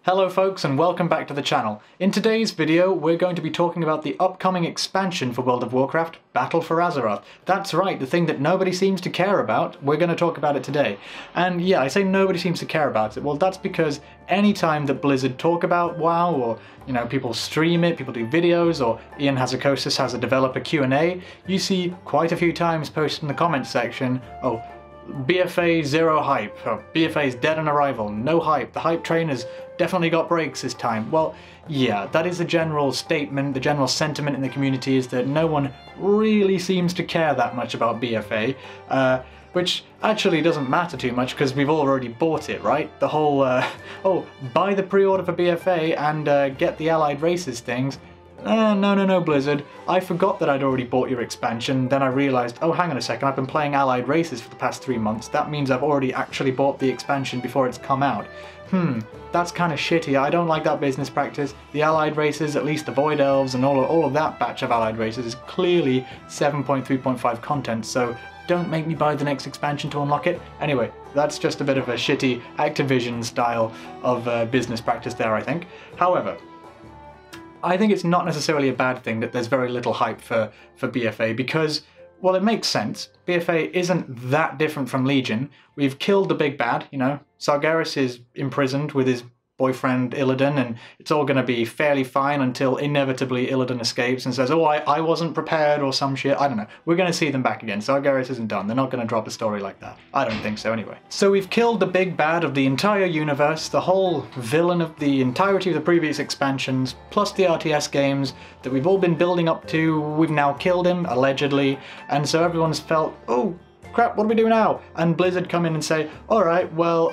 Hello folks and welcome back to the channel. In today's video we're going to be talking about the upcoming expansion for World of Warcraft, Battle for Azeroth. That's right, the thing that nobody seems to care about, we're going to talk about it today. And yeah, I say nobody seems to care about it, well that's because any time that Blizzard talk about WoW, or people stream it, people do videos, or Ian Hazukosis has a developer Q&A, you see quite a few times posted in the comments section, oh, BFA zero hype, or BFA's dead on arrival, no hype, the hype train has definitely got brakes this time. Well, yeah, that is the general statement, the general sentiment in the community is that no one really seems to care that much about BFA, which actually doesn't matter too much because we've already bought it, right? The whole, oh, buy the pre-order for BFA and get the allied races things. No, Blizzard. I forgot that I'd already bought your expansion, then I realised, oh hang on a second, I've been playing Allied Races for the past 3 months, that means I've already actually bought the expansion before it's come out. That's kind of shitty, I don't like that business practice. The Allied Races, at least the Void Elves and all of that batch of Allied Races is clearly 7.3.5 content, so don't make me buy the next expansion to unlock it. Anyway, that's just a bit of a shitty Activision style of business practice there, I think. However, I think it's not necessarily a bad thing that there's very little hype for BFA because, well, it makes sense. BFA isn't that different from Legion. We've killed the big bad, Sargeras is imprisoned with his boyfriend Illidan, and it's all going to be fairly fine until inevitably Illidan escapes and says, oh, I wasn't prepared or some shit. I don't know. We're going to see them back again. Sargeras isn't done. They're not going to drop a story like that. I don't think so anyway. So we've killed the big bad of the entire universe, the whole villain of the entirety of the previous expansions, plus the RTS games that we've all been building up to. We've now killed him, allegedly, and so everyone's felt, oh, crap, what do we do now? And Blizzard come in and say, alright, well,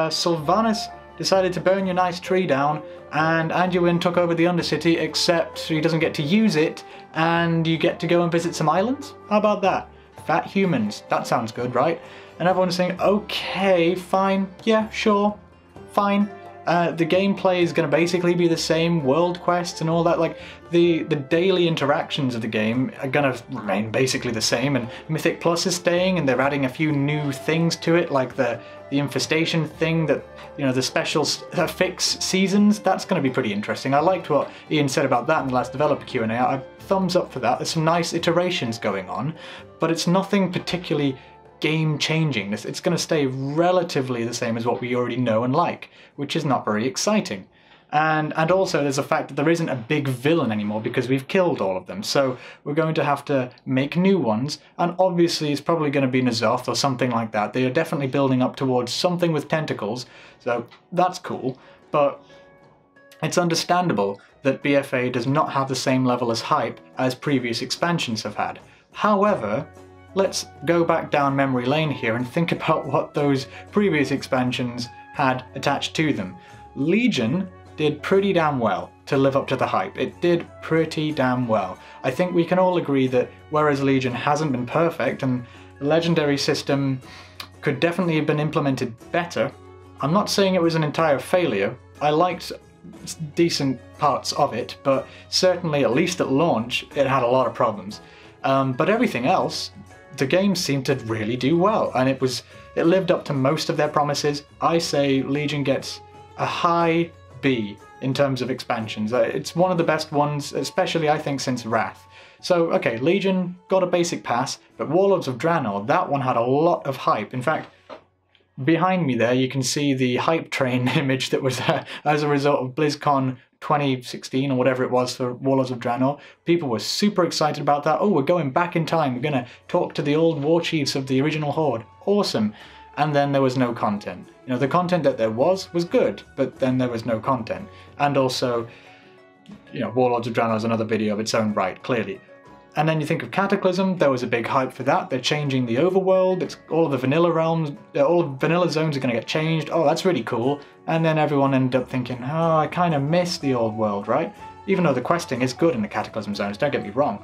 Sylvanas decided to burn your nice tree down, and Anduin took over the Undercity, except he doesn't get to use it, and you get to go and visit some islands? How about that? Fat humans. That sounds good, right? And everyone's saying, okay, fine, yeah, sure, fine. The gameplay is going to basically be the same, world quests and all that, like, the daily interactions of the game are going to remain basically the same, and Mythic Plus is staying, and they're adding a few new things to it, like the infestation thing that, the special fix seasons, that's going to be pretty interesting. I liked what Ian said about that in the last developer Q&A, I thumbs up for that. There's some nice iterations going on, but it's nothing particularly game-changing. It's going to stay relatively the same as what we already know and like, which is not very exciting. And also there's the fact that there isn't a big villain anymore because we've killed all of them, so we're going to have to make new ones, and obviously it's probably going to be N'Zoth or something like that. They are definitely building up towards something with tentacles, so that's cool, but it's understandable that BFA does not have the same level as hype as previous expansions have had. However, let's go back down memory lane here and think about what those previous expansions had attached to them. Legion did pretty damn well to live up to the hype. It did pretty damn well. I think we can all agree that whereas Legion hasn't been perfect and the legendary system could definitely have been implemented better, I'm not saying it was an entire failure. I liked decent parts of it, but certainly at least at launch it had a lot of problems. But everything else, the game seemed to really do well, and it lived up to most of their promises. I say Legion gets a high B in terms of expansions. It's one of the best ones, especially I think since Wrath. So okay, Legion got a basic pass, but Warlords of Draenor, that one had a lot of hype. In fact, behind me there you can see the hype train image that was as a result of BlizzCon 2016 or whatever it was for Warlords of Draenor. People were super excited about that. Oh, we're going back in time, we're going to talk to the old war chiefs of the original Horde. Awesome. And then there was no content. The content that there was good, but then there was no content. And also, Warlords of Draenor is another video of its own right, clearly. And then you think of Cataclysm, there was a big hype for that. They're changing the overworld, it's all of the vanilla realms, all of the vanilla zones are going to get changed. Oh, that's really cool. And then everyone ended up thinking, oh, I kind of miss the old world, right? Even though the questing is good in the Cataclysm zones, don't get me wrong.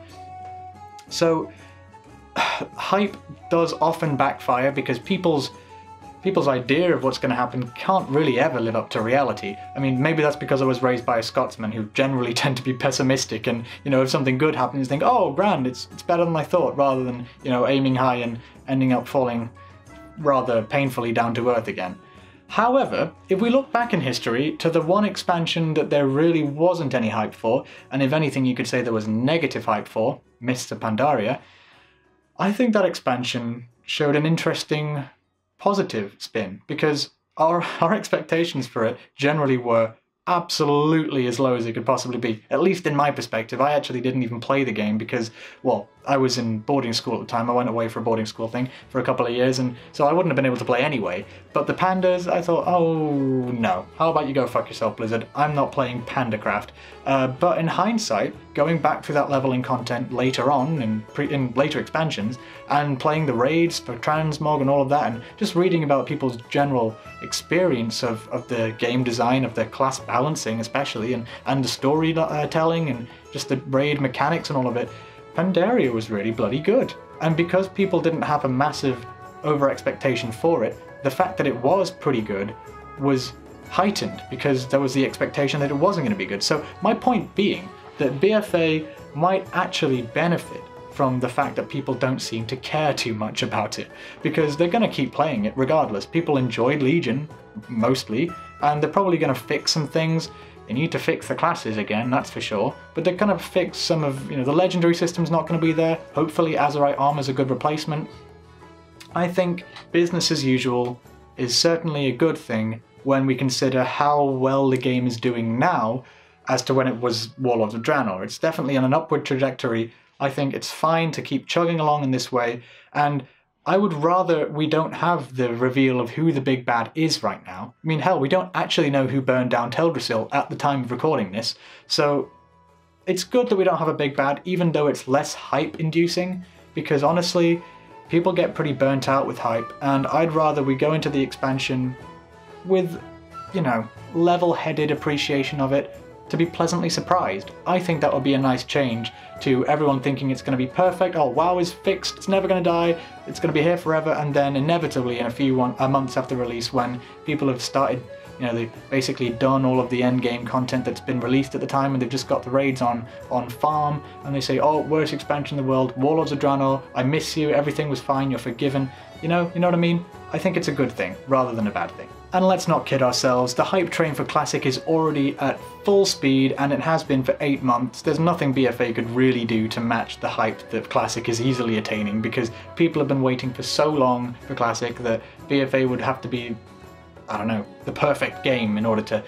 So, hype does often backfire because people's idea of what's going to happen can't really ever live up to reality. I mean, maybe that's because I was raised by a Scotsman who generally tend to be pessimistic, and if something good happens, you think, oh, grand, it's better than I thought, rather than aiming high and ending up falling rather painfully down to earth again. However, if we look back in history to the one expansion that there really wasn't any hype for, and if anything you could say there was negative hype for, Mists of Pandaria, I think that expansion showed an interesting positive spin, because our expectations for it generally were absolutely as low as it could possibly be. At least in my perspective. I actually didn't even play the game because, well, I was in boarding school at the time. I went away for a boarding school thing for a couple of years, and so I wouldn't have been able to play anyway. But the pandas, I thought, oh no, how about you go fuck yourself, Blizzard? I'm not playing Pandacraft. But in hindsight, going back through that leveling content later on, in later expansions, and playing the raids for transmog and all of that, and just reading about people's general experience of the game design, of the class balancing especially, and the storytelling, and just the raid mechanics and all of it, Pandaria was really bloody good. And because people didn't have a massive over-expectation for it, the fact that it was pretty good was heightened because there was the expectation that it wasn't going to be good. So my point being that BFA might actually benefit from the fact that people don't seem to care too much about it, because they're going to keep playing it regardless. People enjoyed Legion, mostly, and they're probably going to fix some things. They need to fix the classes again, that's for sure, but they're going to fix some of, the legendary system's not going to be there. Hopefully Azerite Armor's a good replacement. I think business as usual is certainly a good thing when we consider how well the game is doing now as to when it was Warlords of Draenor. It's definitely on an upward trajectory. I think it's fine to keep chugging along in this way, and I would rather we don't have the reveal of who the big bad is right now. I mean, hell, we don't actually know who burned down Teldrassil at the time of recording this, so it's good that we don't have a big bad, even though it's less hype-inducing, because honestly, people get pretty burnt out with hype, and I'd rather we go into the expansion with, level-headed appreciation of it, to be pleasantly surprised. I think that would be a nice change to everyone thinking it's going to be perfect. Oh, WoW is fixed, it's never going to die, it's going to be here forever, and then inevitably in a few months after release, when people have started, they've basically done all of the endgame content that's been released at the time, and they've just got the raids on farm, and they say, oh, worst expansion in the world, Warlords of Draenor, I miss you, everything was fine, you're forgiven. You know what I mean? I think it's a good thing, rather than a bad thing. And let's not kid ourselves, the hype train for Classic is already at full speed, and it has been for 8 months. There's nothing BFA could really do to match the hype that Classic is easily attaining, because people have been waiting for so long for Classic that BFA would have to be, I don't know, the perfect game in order to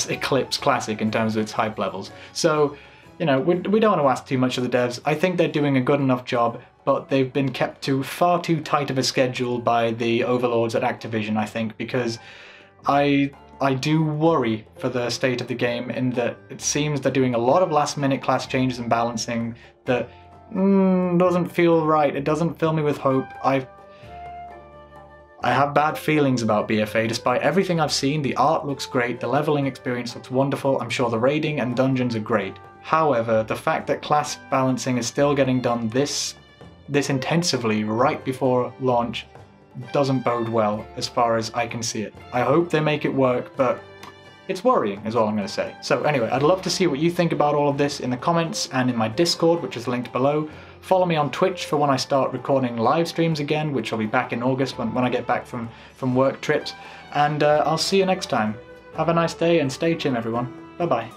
eclipse Classic in terms of its hype levels. So, we don't want to ask too much of the devs. I think they're doing a good enough job, but they've been kept to far too tight of a schedule by the overlords at Activision, I think, because I do worry for the state of the game, in that it seems they're doing a lot of last-minute class changes and balancing that doesn't feel right. It doesn't fill me with hope. I have bad feelings about BFA, despite everything I've seen. The art looks great, the leveling experience looks wonderful, I'm sure the raiding and dungeons are great. However, the fact that class balancing is still getting done this intensively right before launch doesn't bode well as far as I can see it. I hope they make it work, but it's worrying is all I'm going to say. So anyway, I'd love to see what you think about all of this in the comments and in my Discord, which is linked below. Follow me on Twitch for when I start recording live streams again, which will be back in August when I get back from work trips. And I'll see you next time. Have a nice day and stay chim, everyone. Bye bye.